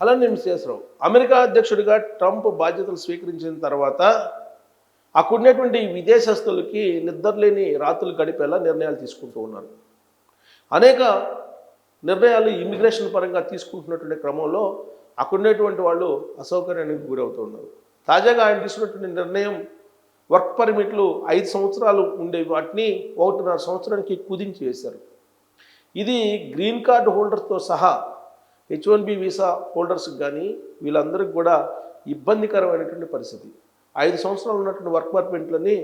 అలానే మిస్సెస్రావు అమెరికా అధ్యక్షుడిగా ట్రంప్ బాధ్యతలు స్వీకరించిన తర్వాత అక్కడున్నటువంటి విదేశస్తులకి నిద్రలేని రాత్రులు గడిపేలా నిర్ణయాలు తీసుకుంటూ ఉన్నారు. అనేక నిర్ణయాలు ఇమిగ్రేషన్ పరంగా తీసుకుంటున్నటువంటి క్రమంలో అక్కడున్నటువంటి వాళ్ళు అసౌకర్యానికి గురవుతూ ఉన్నారు. తాజాగా ఆయన తీసుకున్నటువంటి నిర్ణయం వర్క్ పర్మిట్లు 5 సంవత్సరాలు ఉండేవి వాటిని 1.5 సంవత్సరానికి కుదించి వేశారు. ఇది గ్రీన్ కార్డు హోల్డర్స్తో సహా H1B వీసా హోల్డర్స్కి కానీ వీళ్ళందరికీ కూడా ఇబ్బందికరమైనటువంటి పరిస్థితి. 5 సంవత్సరాలు ఉన్నటువంటి వర్క్ పర్మిట్లని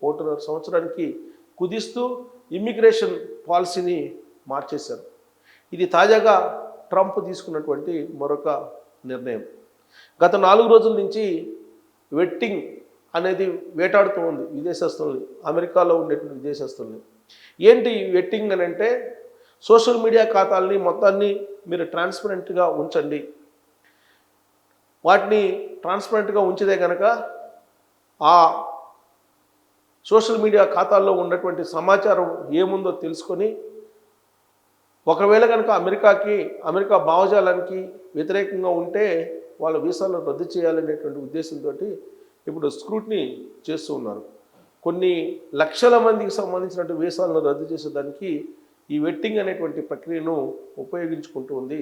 1.5 సంవత్సరానికి కుదిస్తూ ఇమ్మిగ్రేషన్ పాలసీని మార్చేశారు. ఇది తాజాగా ట్రంప్ తీసుకున్నటువంటి మరొక నిర్ణయం. గత 4 రోజుల నుంచి వెట్టింగ్ అనేది వేటాడుతూ ఉంది విదేశస్తుల్ని, అమెరికాలో ఉండేటువంటి విదేశస్తుల్ని. ఏంటి వెట్టింగ్ అని అంటే సోషల్ మీడియా ఖాతాలని మొత్తాన్ని మీరు ట్రాన్స్పరెంట్గా ఉంచండి. వాటిని ట్రాన్స్పరెంట్గా ఉంచితే కనుక ఆ సోషల్ మీడియా ఖాతాల్లో ఉన్నటువంటి సమాచారం ఏముందో తెలుసుకొని ఒకవేళ కనుక అమెరికా భావజాలానికి వ్యతిరేకంగా ఉంటే వాళ్ళ వీసాలను రద్దు చేయాలనేటువంటి ఉద్దేశంతో ఇప్పుడు స్క్రూటినీ చేస్తూ ఉన్నారు. కొన్ని లక్షల మందికి సంబంధించినటువంటి వీసాలను రద్దు చేసేదానికి ఈ వెట్టింగ్ అనేటువంటి ప్రక్రియను ఉపయోగించుకుంటూ ఉంది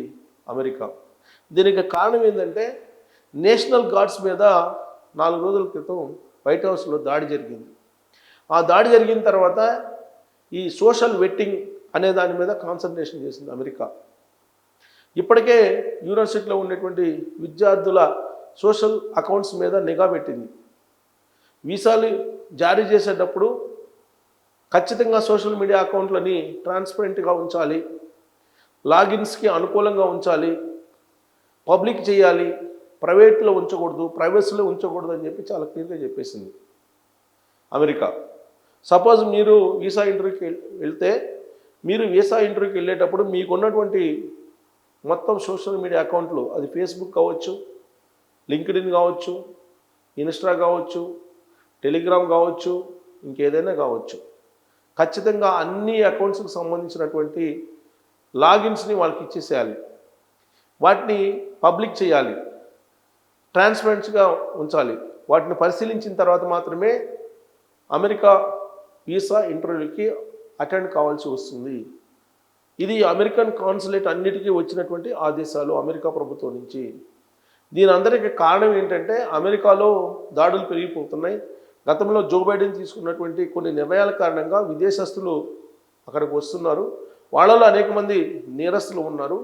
అమెరికా. దీనికి కారణం ఏంటంటే నేషనల్ గార్డ్స్ మీద 4 రోజుల క్రితం వైట్ హౌస్లో దాడి జరిగింది. ఆ దాడి జరిగిన తర్వాత ఈ సోషల్ వెట్టింగ్ అనే దాని మీద కాన్సన్ట్రేషన్ చేసింది అమెరికా. ఇప్పటికే యూనివర్సిటీలో ఉండేటువంటి విద్యార్థుల సోషల్ అకౌంట్స్ మీద నిఘా పెట్టింది. వీసాలు జారీ చేసేటప్పుడు ఖచ్చితంగా సోషల్ మీడియా అకౌంట్లని ట్రాన్స్పరెంట్గా ఉంచాలి, లాగిన్స్కి అనుకూలంగా ఉంచాలి, పబ్లిక్ చేయాలి, ప్రైవేట్లో ఉంచకూడదు, ప్రైవసీలో ఉంచకూడదు అని చెప్పి చాలా క్లియర్గా చెప్పేసింది అమెరికా. సపోజ్ మీరు వీసా ఇంటర్వ్యూకి వెళ్తే మీరు వీసా ఇంటర్వ్యూకి వెళ్ళేటప్పుడు మీకున్నటువంటి మొత్తం సోషల్ మీడియా అకౌంట్లు, అది ఫేస్బుక్ కావచ్చు, లింక్డ్ఇన్ కావచ్చు, ఇన్స్టా కావచ్చు, టెలిగ్రామ్ కావచ్చు, ఇంకేదైనా కావచ్చు, ఖచ్చితంగా అన్ని అకౌంట్స్కి సంబంధించినటువంటి లాగిన్స్ని వాళ్ళకి ఇచ్చేసేయాలి. వాటిని పబ్లిక్ చేయాలి, ట్రాన్స్పరెంట్గా ఉంచాలి. వాటిని పరిశీలించిన తర్వాత మాత్రమే అమెరికా వీసా ఇంటర్వ్యూకి అటెండ్ కావాల్సి వస్తుంది. ఇది అమెరికన్ కాన్సులేట్ అన్నిటికీ వచ్చినటువంటి ఆదేశాలు అమెరికా ప్రభుత్వం నుంచి. దీని అందరికీ కారణం ఏంటంటే అమెరికాలో దాడులు పెరిగిపోతున్నాయి. గతంలో జో బైడెన్ తీసుకున్నటువంటి కొన్ని నిర్ణయాల కారణంగా విదేశస్తులు అక్కడికి వస్తున్నారు. వాళ్ళలో అనేక మంది నేరస్తులు ఉన్నారు.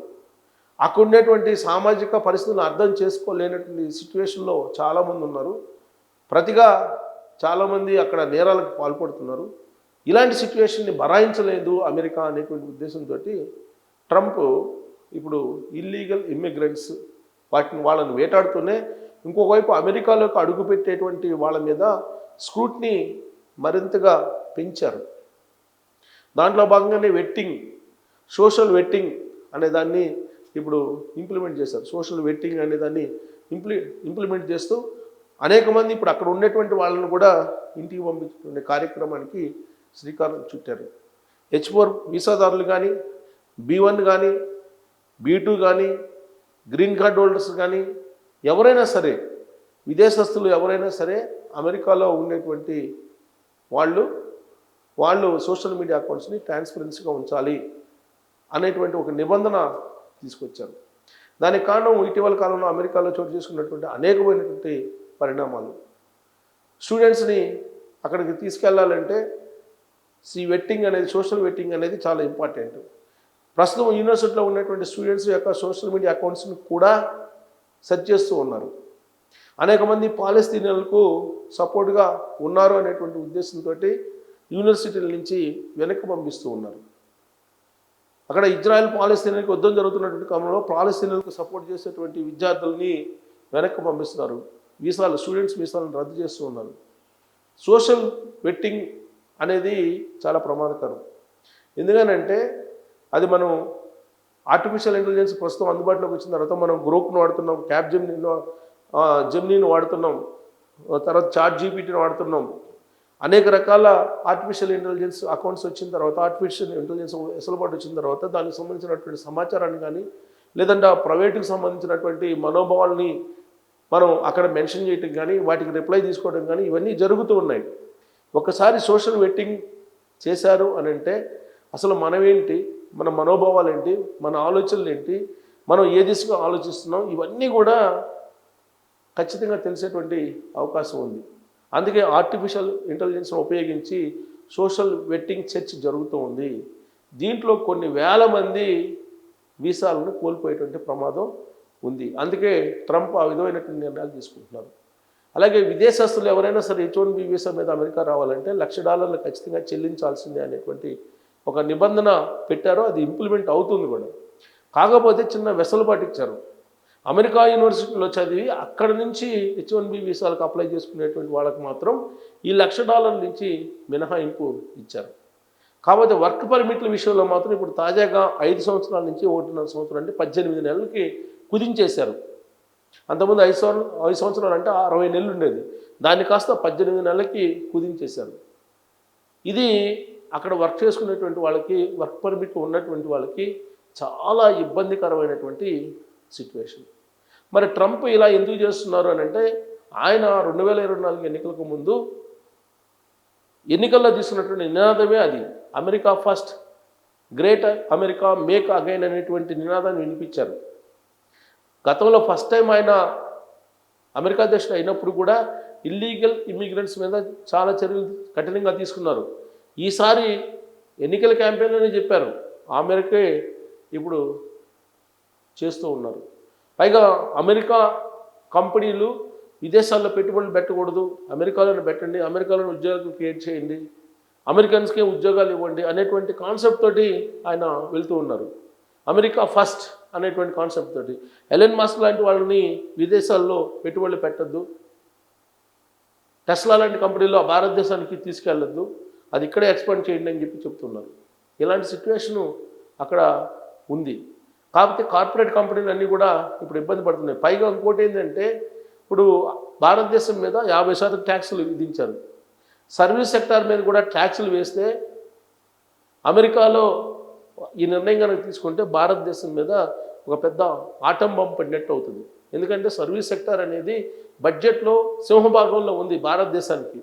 అక్కడ ఉండేటువంటి సామాజిక పరిస్థితులను అర్థం చేసుకోలేనటువంటి సిచ్యువేషన్లో చాలామంది ఉన్నారు. ప్రతిగా చాలామంది అక్కడ నేరాలకు పాల్పడుతున్నారు. ఇలాంటి సిచ్యువేషన్ని బరాయించలేదు అమెరికా అనేటువంటి ఉద్దేశంతో ట్రంప్ ఇప్పుడు ఇల్లీగల్ ఇమ్మిగ్రెంట్స్ వాళ్ళని వేటాడుతూనే ఇంకోవైపు అమెరికాలోకి అడుగుపెట్టేటువంటి వాళ్ళ మీద స్క్రూటినీ మరింతగా పెంచారు. దాంట్లో భాగంగానే సోషల్ వెట్టింగ్ అనే దాన్ని ఇప్పుడు ఇంప్లిమెంట్ చేశారు. సోషల్ వెట్టింగ్ అనే దాన్ని ఇంప్లిమెంట్ చేస్తూ అనేక మంది ఇప్పుడు అక్కడ ఉండేటువంటి వాళ్ళని కూడా ఇంటికి పంపించేటువంటి కార్యక్రమానికి శ్రీకారం చుట్టారు. H4 వీసాదారులు కానీ, B1 కానీ, B2 కానీ, గ్రీన్ కార్డ్ హోల్డర్స్ కానీ ఎవరైనా సరే, విదేశస్తులు ఎవరైనా సరే అమెరికాలో ఉండేటువంటి వాళ్ళు సోషల్ మీడియా అకౌంట్స్ని ట్రాన్స్పరెన్సీగా ఉంచాలి అనేటువంటి ఒక నిబంధన తీసుకొచ్చారు. దానికి కారణం ఇటీవల కాలంలో అమెరికాలో చోటు చేసుకున్నటువంటి అనేకమైనటువంటి పరిణామాలు. స్టూడెంట్స్ని అక్కడికి తీసుకెళ్లాలంటే వెట్టింగ్ అనేది, సోషల్ వెట్టింగ్ అనేది చాలా ఇంపార్టెంట్. ప్రస్తుతం యూనివర్సిటీలో ఉన్నటువంటి స్టూడెంట్స్ యొక్క సోషల్ మీడియా అకౌంట్స్ని కూడా సెర్చ్ చేస్తూ ఉన్నారు. అనేక మంది పాలస్తీనియన్లకు సపోర్ట్గా ఉన్నారు అనేటువంటి ఉద్దేశంతో యూనివర్సిటీల నుంచి వెనక్కి పంపిస్తూ ఉన్నారు. అక్కడ ఇజ్రాయెల్ పాలస్తీనియన్కి యుద్ధం జరుగుతున్నటువంటి క్రమంలో పాలస్తీనియన్లకు సపోర్ట్ చేసేటువంటి విద్యార్థుల్ని వెనక్కి పంపిస్తున్నారు. స్టూడెంట్స్ వీసాలను రద్దు చేస్తూ ఉన్నారు. సోషల్ వెట్టింగ్ అనేది చాలా ప్రమాదకరం. ఎందుకనంటే అది మనం ఆర్టిఫిషియల్ ఇంటెలిజెన్స్ ప్రస్తుతం అందుబాటులోకి వచ్చిన తర్వాత మనం గ్రూప్ను వాడుతున్నాం, జెమినీని వాడుతున్నాం, తర్వాత చాట్ జీపీటీని వాడుతున్నాం. అనేక రకాల ఆర్టిఫిషియల్ ఇంటెలిజెన్స్ అకౌంట్స్ వచ్చిన తర్వాత, ఆర్టిఫిషియల్ ఇంటెలిజెన్స్ వెసులుబాటు వచ్చిన తర్వాత దానికి సంబంధించినటువంటి సమాచారాన్ని కానీ లేదంటే ఆ ప్రైవేటుకు సంబంధించినటువంటి మనోభావాల్ని మనం అక్కడ మెన్షన్ చేయటం కానీ వాటికి రిప్లై తీసుకోవడం కానీ ఇవన్నీ జరుగుతూ ఉన్నాయి. ఒకసారి సోషల్ వెట్టింగ్ చేశారు అని అంటే అసలు మనమేంటి, మన మనోభావాలు ఏంటి, మన ఆలోచనలు ఏంటి, మనం ఏ దిశగా ఆలోచిస్తున్నాం, ఇవన్నీ కూడా ఖచ్చితంగా తెలిసేటువంటి అవకాశం ఉంది. అందుకే ఆర్టిఫిషియల్ ఇంటెలిజెన్స్ను ఉపయోగించి సోషల్ వెట్టింగ్ సెర్చ్ జరుగుతూ ఉంది. దీంట్లో కొన్ని వేల మంది వీసాలను కోల్పోయేటువంటి ప్రమాదం ఉంది. అందుకే ట్రంప్ ఆ విధమైనటువంటి నిర్ణయాలు తీసుకుంటున్నారు. అలాగే విదేశస్తులు ఎవరైనా సరే H1B వీసా మీద అమెరికా రావాలంటే $1,00,000 ఖచ్చితంగా చెల్లించాల్సిందే అనేటువంటి ఒక నిబంధన పెట్టారో అది ఇంప్లిమెంట్ అవుతుంది కూడా. కాకపోతే చిన్న వెసులుబాటు ఇచ్చారు. అమెరికా యూనివర్సిటీలో చదివి అక్కడ నుంచి H1B వీసాలకు అప్లై చేసుకునేటువంటి వాళ్ళకి మాత్రం ఈ $1,00,000 నుంచి మినహాయింపు ఇచ్చారు. కాకపోతే వర్క్ పర్మిట్ల విషయంలో మాత్రం ఇప్పుడు తాజాగా 5 సంవత్సరాల నుంచి 1.5 సంవత్సరం అంటే 18 నెలలకి కుదించేశారు. అంతకుముందు 5 సంవత్సరాలు అంటే 60 నెలలు ఉండేది, దాన్ని కాస్త 18 నెలలకి కుదించేశారు. ఇది అక్కడ వర్క్ చేసుకునేటువంటి వాళ్ళకి, వర్క్ పర్మిట్ ఉన్నటువంటి వాళ్ళకి చాలా ఇబ్బందికరమైనటువంటి సిచ్యువేషన్. మరి ట్రంప్ ఇలా ఎందుకు చేస్తున్నారు అని అంటే ఆయన 2024 ఎన్నికలకు ముందు ఎన్నికల్లో తీసుకున్నటువంటి నినాదమే అది, America first, great America, make again అనేటువంటి నినాదాన్ని వినిపించారు. గతంలో ఫస్ట్ టైం ఆయన అమెరికా అధ్యక్షుడు అయినప్పుడు కూడా ఇల్లీగల్ ఇమ్మిగ్రెంట్స్ మీద చాలా చర్యలు కఠినంగా తీసుకున్నారు. ఈసారి ఎన్నికల క్యాంపెయిన్లోనే చెప్పారు, ఆ మేరకే ఇప్పుడు చేస్తూ ఉన్నారు. పైగా అమెరికా కంపెనీలు విదేశాల్లో పెట్టుబడులు పెట్టకూడదు, అమెరికాలోనే పెట్టండి, అమెరికాలోనే ఉద్యోగాలు క్రియేట్ చేయండి, అమెరికన్స్కే ఉద్యోగాలు ఇవ్వండి అనేటువంటి కాన్సెప్ట్ తోటి ఆయన వెళ్తూ ఉన్నారు. అమెరికా ఫస్ట్ అనేటువంటి కాన్సెప్ట్ తోటి ఎలన్ మస్క్ లాంటి వాళ్ళని విదేశాల్లో పెట్టుబడులు పెట్టద్దు, టెస్లా లాంటి కంపెనీలు భారతదేశానికి తీసుకెళ్ళొద్దు, అది ఇక్కడే ఎక్స్పాండ్ చేయండి అని చెప్తున్నారు. ఇలాంటి సిచ్యువేషను అక్కడ ఉంది. కాకపోతే కార్పొరేట్ కంపెనీలు అన్నీ కూడా ఇప్పుడు ఇబ్బంది పడుతున్నాయి. పైగా ఇంకోటి ఏంటంటే ఇప్పుడు భారతదేశం మీద 50% ట్యాక్సులు విధించారు. సర్వీస్ సెక్టార్ మీద కూడా ట్యాక్సులు వేస్తే అమెరికాలో ఈ నిర్ణయం కనుక తీసుకుంటే భారతదేశం మీద ఒక పెద్ద ఆటం బాంబు పడినట్టు అవుతుంది. ఎందుకంటే సర్వీస్ సెక్టార్ అనేది బడ్జెట్లో సింహభాగంలో ఉంది భారతదేశానికి.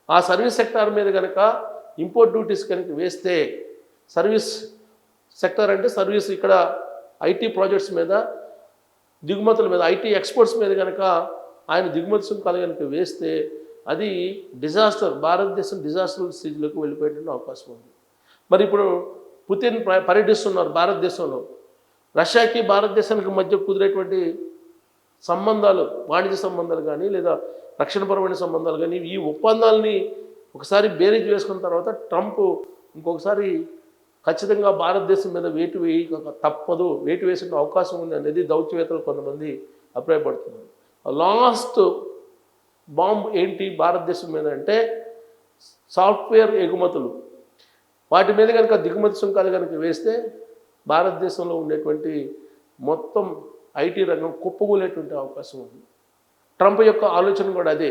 ఆ సర్వీస్ సెక్టార్ మీద కనుక ఇంపోర్ట్ డ్యూటీస్ కనుక వేస్తే, సర్వీస్ సెక్టార్ అంటే సర్వీస్, ఇక్కడ ఐటీ ప్రాజెక్ట్స్ మీద, దిగుమతుల మీద, ఐటీ ఎక్స్పోర్ట్స్ మీద కనుక ఆయన దిగుమతి సుంకాలు కనుక వేస్తే అది డిజాస్టర్, భారతదేశం డిజాస్టర్ స్టేజ్లోకి వెళ్ళిపోయేటువంటి అవకాశం ఉంది. మరి ఇప్పుడు పుతిన్ పర్యటిస్తున్నారు భారతదేశంలో. రష్యాకి భారతదేశానికి మధ్య కుదిరేటువంటి సంబంధాలు, వాణిజ్య సంబంధాలు కానీ లేదా రక్షణపరమైన సంబంధాలు కానీ, ఈ ఒప్పందాలని ఒకసారి బేరీజ్ వేసుకున్న తర్వాత ట్రంప్ ఇంకొకసారి ఖచ్చితంగా భారతదేశం మీద వేటు వేయక తప్పదు, వేటు వేసే అవకాశం ఉంది అనేది దౌత్యవేత్తలు కొంతమంది అభిప్రాయపడుతున్నారు. లాస్ట్ బాంబ్ ఏంటి భారతదేశం మీద అంటే సాఫ్ట్వేర్ ఎగుమతులు. వాటి మీద కనుక దిగుమతి సుంకాలు కనుక వేస్తే భారతదేశంలో ఉండేటువంటి మొత్తం ఐటీ రంగం కుప్పగూలేటువంటి అవకాశం ఉంది. ట్రంప్ యొక్క ఆలోచన కూడా అదే.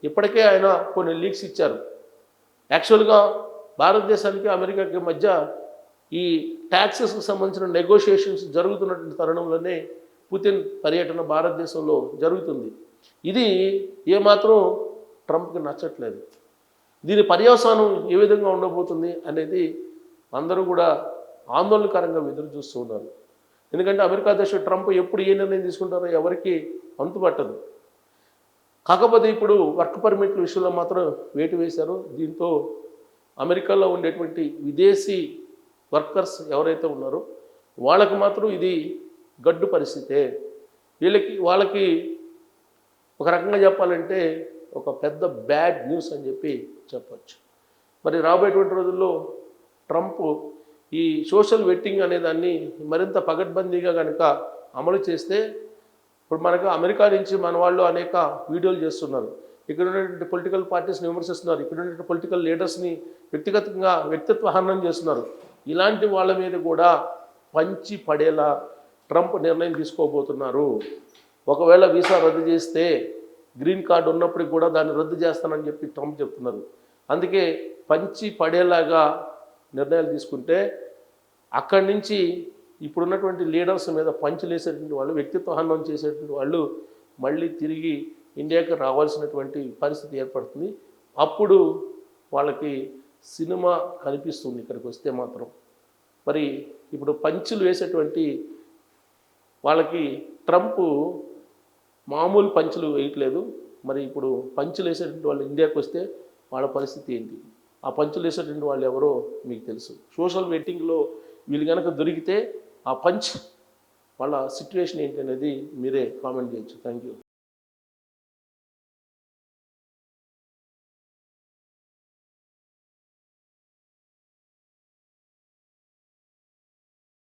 ఇప్పటికే ఆయన కొన్ని లీక్స్ ఇచ్చారు. యాక్చువల్గా భారతదేశానికి అమెరికాకి మధ్య ఈ ట్యాక్సెస్కి సంబంధించిన నెగోషియేషన్స్ జరుగుతున్నటువంటి తరుణంలోనే పుతిన్ పర్యటన భారతదేశంలో జరుగుతుంది. ఇది ఏమాత్రం ట్రంప్కి నచ్చట్లేదు. దీని పర్యవసానం ఏ విధంగా ఉండబోతుంది అనేది అందరూ కూడా ఆందోళనకరంగా ఎదురు చూస్తూ ఉన్నారు. ఎందుకంటే అమెరికా అధ్యక్షుడు ట్రంప్ ఎప్పుడు ఏ నిర్ణయం తీసుకుంటారో ఎవరికి అంతుపట్టదు. కాకపోతే ఇప్పుడు వర్క్ పర్మిట్ల విషయంలో మాత్రం వేటు వేశారు. దీంతో అమెరికాలో ఉండేటువంటి విదేశీ వర్కర్స్ ఎవరైతే ఉన్నారో వాళ్ళకి మాత్రం ఇది గడ్డు పరిస్థితే. వాళ్ళకి ఒక రకంగా చెప్పాలంటే ఒక పెద్ద బ్యాడ్ న్యూస్ అని చెప్పచ్చు. మరి రాబోయేటువంటి రోజుల్లో ట్రంప్ ఈ సోషల్ వెట్టింగ్ అనే దాన్ని మరింత పగడ్బందీగా కనుక అమలు చేస్తే, ఇప్పుడు మనకు అమెరికా నుంచి మన వాళ్ళు అనేక వీడియోలు చేస్తున్నారు, ఇక్కడ ఉన్నటువంటి పొలిటికల్ పార్టీస్ని విమర్శిస్తున్నారు, ఇక్కడ ఉన్నటువంటి పొలిటికల్ లీడర్స్ని వ్యక్తిత్వ హననం చేస్తున్నారు. ఇలాంటి వాళ్ళ మీద కూడా పంచి పడేలా ట్రంప్ నిర్ణయం తీసుకోబోతున్నారు. ఒకవేళ వీసా రద్దు చేస్తే గ్రీన్ కార్డు ఉన్నప్పటికి కూడా దాన్ని రద్దు చేస్తానని ట్రంప్ చెప్తున్నారు. అందుకే పంచి పడేలాగా నిర్ణయాలు తీసుకుంటే అక్కడి నుంచి ఇప్పుడున్నటువంటి లీడర్స్ మీద పంచులు వేసేటువంటి వాళ్ళు, వ్యక్తిత్వ హననం చేసేటువంటి వాళ్ళు మళ్ళీ తిరిగి ఇండియాకి రావాల్సినటువంటి పరిస్థితి ఏర్పడుతుంది. అప్పుడు వాళ్ళకి సినిమా కనిపిస్తుంది ఇక్కడికి వస్తే మాత్రం. మరి ఇప్పుడు పంచులు వేసేటువంటి వాళ్ళకి ట్రంప్ మామూలు పంచులు వేయట్లేదు. మరి ఇప్పుడు పంచులు వేసేటువంటి వాళ్ళు ఇండియాకి వస్తే వాళ్ళ పరిస్థితి ఏంటి? ఆ పంచులు వేసేటువంటి వాళ్ళు ఎవరో మీకు తెలుసు. సోషల్ వెట్టింగ్లో వీళ్ళు కనుక దొరికితే ఆ పంచ్ వాళ్ళ సిచ్యువేషన్ ఏంటి అనేది మీరే కామెంట్ చేయొచ్చు. Thank you.